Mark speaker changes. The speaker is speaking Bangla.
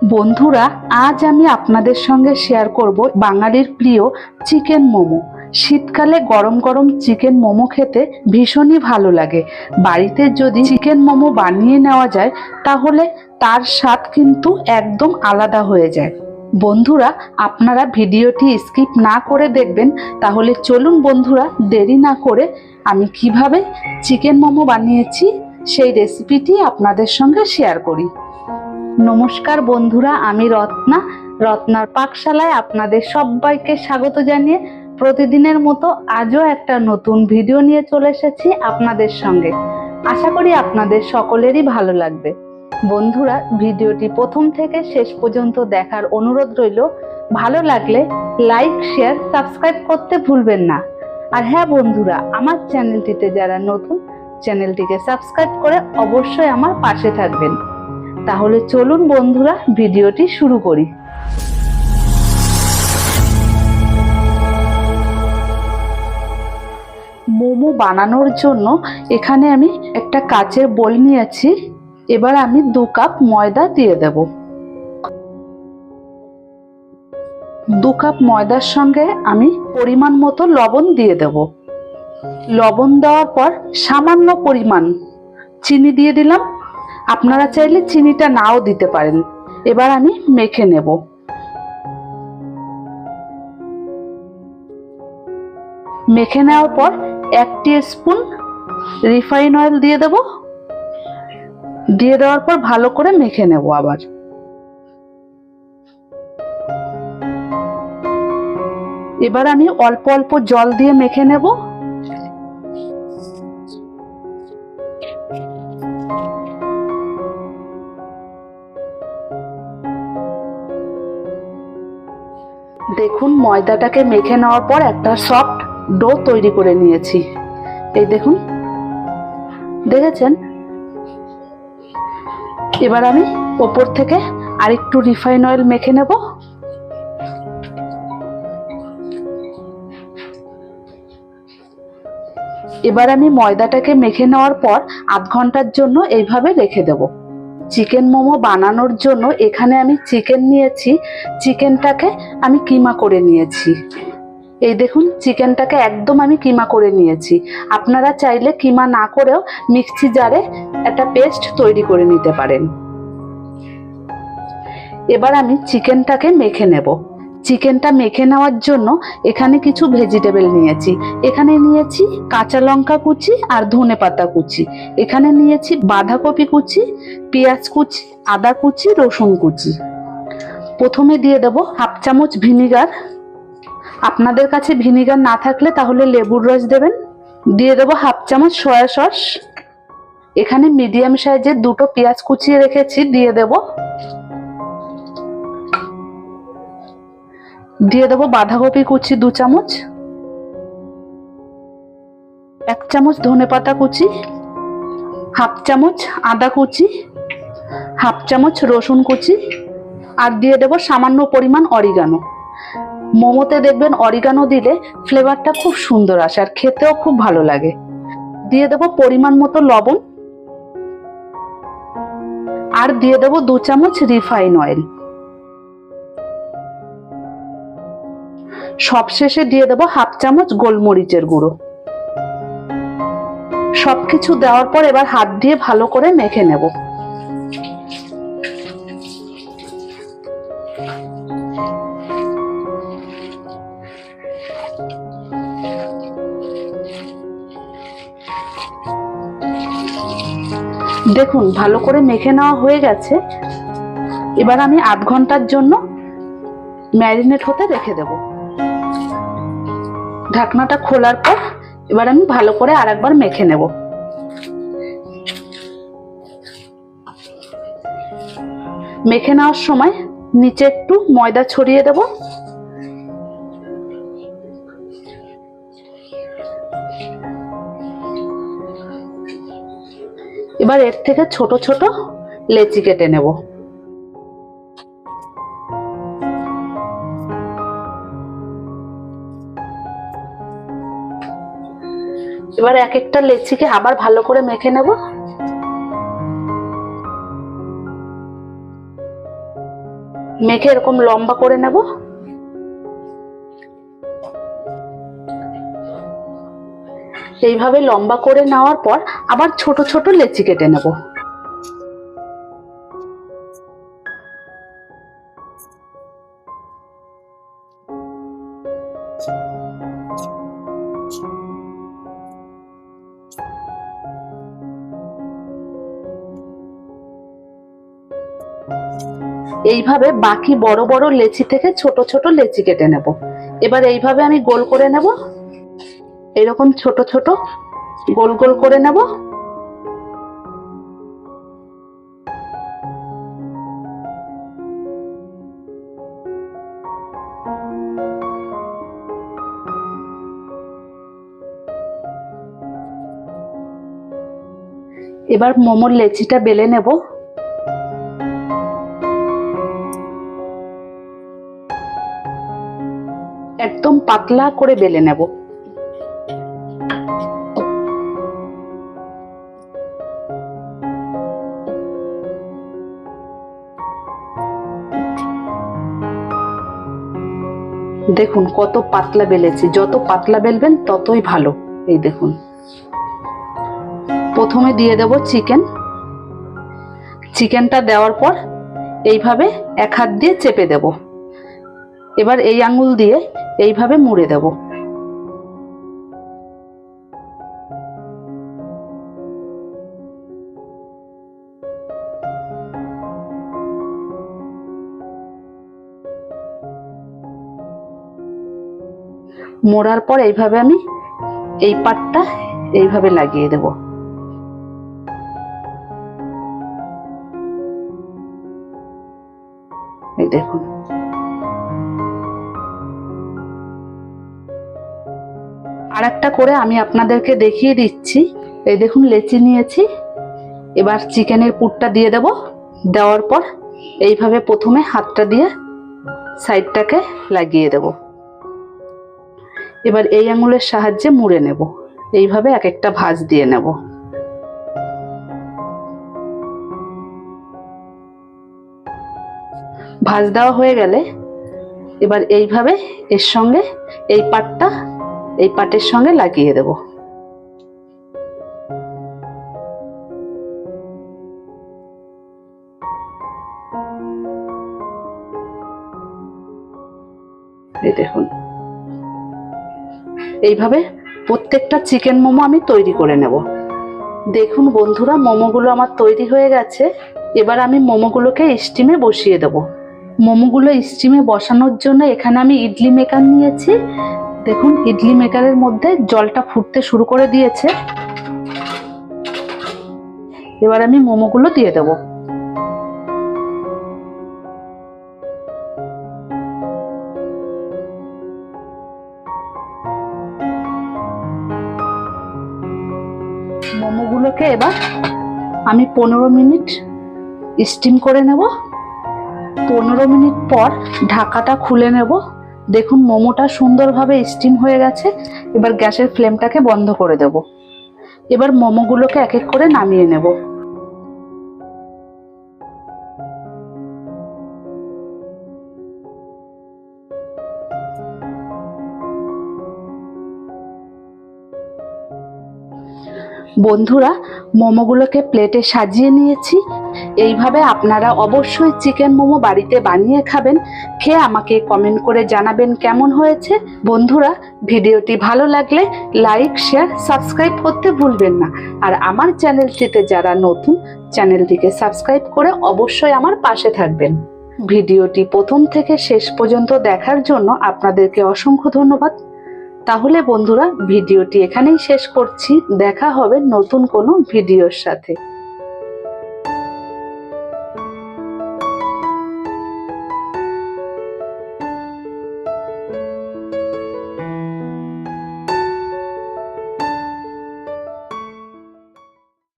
Speaker 1: বন্ধুরা, আজ আমি আপনাদের সঙ্গে শেয়ার করব বাঙালির প্রিয় চিকেন মোমো। শীতকালে গরম গরম চিকেন মোমো খেতে ভীষণই ভালো লাগে। বাড়িতে যদি চিকেন মোমো বানিয়ে নেওয়া যায় তাহলে তার স্বাদ কিন্তু একদম আলাদা হয়ে যায়। বন্ধুরা, আপনারা ভিডিওটি স্কিপ না করে দেখবেন। তাহলে চলুন বন্ধুরা, দেরি না করে আমি কিভাবে চিকেন মোমো বানিয়েছি সেই রেসিপিটি আপনাদের সঙ্গে শেয়ার করি। নমস্কার বন্ধুরা, আমি রত্নার পাকশালায় আপনাদের সবাইকে স্বাগত জানিয়ে প্রতিদিনের মতো আজও একটা নতুন ভিডিও নিয়ে চলে এসেছি আপনাদের সঙ্গে। আশা করি আপনাদের সকলেরই ভালো লাগবে। বন্ধুরা, ভিডিওটি প্রথম থেকে শেষ পর্যন্ত দেখার অনুরোধ রইল। ভালো লাগলে লাইক, শেয়ার, সাবস্ক্রাইব করতে ভুলবেন না। আর হ্যাঁ বন্ধুরা, আমার চ্যানেলটিতে যারা নতুন, চ্যানেলটিকে সাবস্ক্রাইব করে অবশ্যই আমার পাশে থাকবেন। তাহলে চলুন বন্ধুরা, ভিডিওটি শুরু করি। মোমো বানানোর জন্য এখানে আমি একটা কাচের বোল নিয়েছি। এবার আমি 2 কাপ ময়দা দিয়ে দেব। 2 কাপ ময়দার সঙ্গে আমি পরিমাণ মতো লবণ দিয়ে দেব। লবণ দেওয়ার পর সামান্য পরিমাণ চিনি দিয়ে দিলাম। আপনারা চাইলে চিনিটা নাও দিতে পারেন। এবার আমি মেখে নেব। মেখে নেওয়ার পর 1 টিস্পুন রিফাইন অয়েল দিয়ে দেব। দিয়ে দেওয়ার পর ভালো করে মেখে নেব। আবার এবার আমি অল্প অল্প জল দিয়ে মেখে নেব। দেখুন, ময়দাটাকে মেখে নেওয়ার পর একটা সফট ডো তৈরি করে নিয়েছি। এই দেখুন, দেখেছেন? এবার আমি ওপর থেকে আরেকটু রিফাইন অয়েল মেখে নেব। এবার আমি ময়দাটাকে মেখে নেওয়ার পর আধ ঘন্টার জন্য এইভাবে রেখে দেব। চিকেন মোমো বানানোর জন্য এখানে আমি চিকেন নিয়েছি। চিকেনটাকে আমি কিমা করে নিয়েছি। এই দেখুন, চিকেনটাকে একদম আমি কিমা করে নিয়েছি। আপনারা চাইলে কিমা না করেও মিক্সি জারে একটা পেস্ট তৈরি করে নিতে পারেন। এবার আমি চিকেনটাকে মেখে নেব। চিকেনটা মেখে নেওয়ার জন্য এখানে কিছু ভেজিটেবল নিয়েছি। এখানে নিয়েছি কাঁচা লঙ্কা কুচি আর ধনেপাতা কুচি। এখানে নিয়েছি বাঁধাকপি কুচি, পেঁয়াজ কুচি, আদা কুচি, রসুন কুচি। প্রথমে দিয়ে দেব হাফ চামচ ভিনিগার। আপনাদের কাছে ভিনিগার না থাকলে তাহলে লেবুর রস দেবেন। দিয়ে দেব হাফ চামচ সয়া সস। এখানে মিডিয়াম সাইজের 2টো পেঁয়াজ কুচিয়ে রেখেছি, দিয়ে দেব। দিয়ে দেবো বাঁধাকপি কুচি 2 চামচ, 1 চামচ ধনেপাতা কুচি, হাফ চামচ আদা কুচি, হাফ চামচ রসুন কুচি, আর দিয়ে দেবো সামান্য পরিমাণ অরিগানো। মোমোতে দেখবেন অরিগানো দিলে ফ্লেভারটা খুব সুন্দর আসে আর খেতেও খুব ভালো লাগে। দিয়ে দেবো পরিমাণ মতো লবণ, আর দিয়ে দেবো 2 চামচ রিফাইন অয়েল। সবশেষে দিয়ে দেবো হাফ চামচ গোলমরিচের গুঁড়ো। সবকিছু দেওয়ার পর এবার হাত দিয়ে ভালো করে মেখে নেব। দেখুন, ভালো করে মেখে নেওয়া হয়ে গেছে। এবার আমি আধ ঘন্টার জন্য ম্যারিনেট হতে রেখে দেব। ঢাকনাটা খোলার পর এবার আমি ভালো করে আরেকবার মেখে নেব। মেখে নেওয়ার সময় নিচে একটু ময়দা ছড়িয়ে দেব। এবার এর থেকে ছোট ছোট লেচি কেটে নেব। এবার এক একটা লেচিকে আবার ভালো করে মেখে নেব। মেখে এরকম লম্বা করে নেব। এইভাবে লম্বা করে নেওয়ার পর আবার ছোট ছোট লেচি কেটে নেব। এইভাবে বাকি বড় বড় লেচি থেকে ছোট ছোট লেচি কেটে নেব। এবার এইভাবে আমি গোল করে নেব, এরকম ছোট ছোট গোল গোল করে নেব। এবার মোমোর লেচিটা বেলে নেব। একদম পাতলা করে বেলে নেব। দেখুন কত পাতলা বেলেছি, যত পাতলা বেলবেন ততই ভালো। এই দেখুন, প্রথমে দিয়ে দেব চিকেনটা দেওয়ার পর এইভাবে এক হাত দিয়ে চেপে দেব। এবার এই আঙ্গুল দিয়ে এইভাবে মুড়ে দেব। মোড়ার পর এইভাবে আমি এই পাটটা এইভাবে লাগিয়ে দেব। এই দেখুন, আর একটা করে আমি আপনাদেরকে দেখিয়ে দিচ্ছি। এই দেখুন, লেচি নিয়েছি। এবার চিকেনের পুরটা দিয়ে দেব। দেওয়ার পর এইভাবে প্রথমে হাতটা দিয়ে সাইডটাকে লাগিয়ে দেব। এবার এই আঙুলের সাহায্যে মুড়ে নেব। এইভাবে এক একটা ভাঁজ দিয়ে নেব। ভাঁজ দেওয়া হয়ে গেলে এবার এইভাবে এর সঙ্গে এই পাটটা এই পাটের সঙ্গে লাগিয়ে দেব। এই দেখুন, এইভাবে প্রত্যেকটা চিকেন মোমো আমি তৈরি করে নেব। দেখুন বন্ধুরা, মোমোগুলো আমার তৈরি হয়ে গেছে। এবার আমি মোমোগুলোকে স্টিমে বসিয়ে দেব। মোমোগুলো স্টিমে বসানোর জন্য এখানে আমি ইডলি মেকার নিয়েছি। দেখুন, ইডলি মেকারের মধ্যে জলটা ফুটতে শুরু করে দিয়েছে। এবার আমি মোমোগুলো দিয়ে দেব। মোমোগুলোকে এবার আমি 15 মিনিট স্টিম করে নেব। 15 মিনিট পর ঢাকাটা খুলে নেব। দেখুন, মোমোটা সুন্দরভাবে স্টিম হয়ে গেছে। এবার গ্যাসের ফ্লেমটাকে বন্ধ করে দেব। এবার মোমোগুলোকে এক এক করে নামিয়ে নেব। বন্ধুরা, মোমোগুলোকে প্লেটে সাজিয়ে নিয়েছি। এইভাবে আপনারা অবশ্যই চিকেন মোমো বাড়িতে বানিয়ে খাবেন। খেয়ে আমাকে কমেন্ট করে জানাবেন কেমন হয়েছে। বন্ধুরা, ভিডিওটি ভালো লাগলে লাইক, শেয়ার, সাবস্ক্রাইব করতে ভুলবেন না। আর আমার চ্যানেলটিতে যারা নতুন, চ্যানেলটিকে সাবস্ক্রাইব করে অবশ্যই আমার পাশে থাকবেন। ভিডিওটি প্রথম থেকে শেষ পর্যন্ত দেখার জন্য আপনাদেরকে অসংখ্য ধন্যবাদ। তাহলে বন্ধুরা, ভিডিওটি এখানেই শেষ করছি। দেখা হবে নতুন কোনো ভিডিওর সাথে।